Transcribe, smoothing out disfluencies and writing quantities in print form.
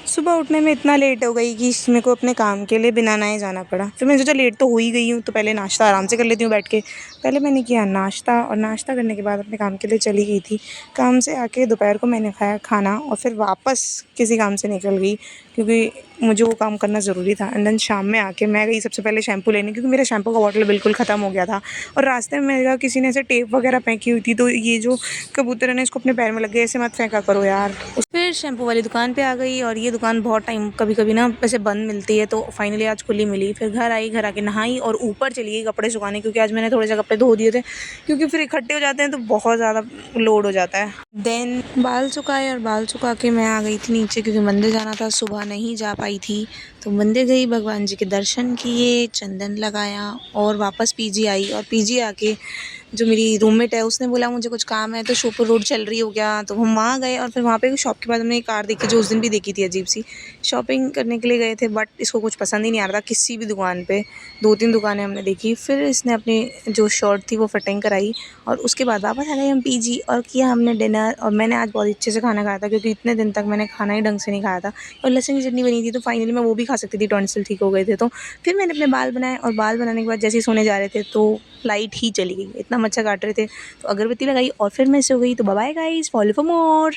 सुबह उठने में इतना लेट हो गई कि मेरे को अपने काम के लिए बिना नहाए जाना पड़ा। फिर मैंने सोचा लेट तो हो ही गई हूँ तो पहले नाश्ता आराम से कर लेती हूँ बैठ के। पहले मैंने किया नाश्ता और नाश्ता करने के बाद अपने काम के लिए चली गई थी। काम से आके दोपहर को मैंने खाया खाना और फिर वापस किसी काम से निकल गई क्योंकि मुझे वो काम करना ज़रूरी था। एंड देन शाम में आके मैं गई सबसे पहले शैम्पू लेने क्योंकि मेरा शैम्पू का बॉटल बिल्कुल ख़त्म हो गया था और रास्ते में मेरे किसी ने ऐसे टेप वगैरह फेंकी हुई थी। तो ये जो कबूतर है ना इसको अपने पैर में लग गया, ऐसे मत फेंका करो यार। फिर शैम्पू वाली दुकान पे आ गई और ये दुकान बहुत टाइम कभी कभी ना ऐसे बंद मिलती है तो फाइनली आज खुली मिली। फिर घर आई, घर आके नहाई और ऊपर चली गई कपड़े सुखाने क्योंकि आज मैंने थोड़े से कपड़े धो दिए थे क्योंकि फिर इकट्ठे हो जाते हैं तो बहुत ज़्यादा लोड हो जाता है। देन बाल सुखाए और बाल सुखा के मैं आ गई थी नीचे क्योंकि मंदिर जाना था, सुबह नहीं जा पाई थी। तो मंदिर गई, भगवान जी के दर्शन किए, चंदन लगाया और वापस पीजी आई। और पीजी आके जो मेरी रूममेट है उसने बोला मुझे कुछ काम है तो शोपुर रोड चल रही हो क्या, तो हम वहाँ गए। और फिर वहाँ पे शॉप के बाद हमने एक कार देखी जो उस दिन भी देखी थी अजीब सी। शॉपिंग करने के लिए गए थे बट इसको कुछ पसंद ही नहीं आ रहा था किसी भी दुकान पे। 2-3 दुकानें हमने देखी, फिर इसने अपनी जो शर्ट थी वो फिटिंग कराई और उसके बाद वापस आ गए हम पीजी और किया हमने डिनर। और मैंने आज बहुत अच्छे से खाना खाया था क्योंकि इतने दिन तक मैंने खाना ही ढंग से नहीं खाया था और लहसुन की चटनी बनी थी तो फाइनली मैं वो भी खा सकती थी, टॉन्सिल ठीक हो गए थे तो। फिर मैंने अपने बाल बनाए और बाल बनाने के बाद जैसे ही सोने जा रहे थे तो लाइट ही चली गई, इतना मच्छर काट रहे थे तो अगरबत्ती लगाई और फिर मैं सो गई। तो bye bye guys, follow for more.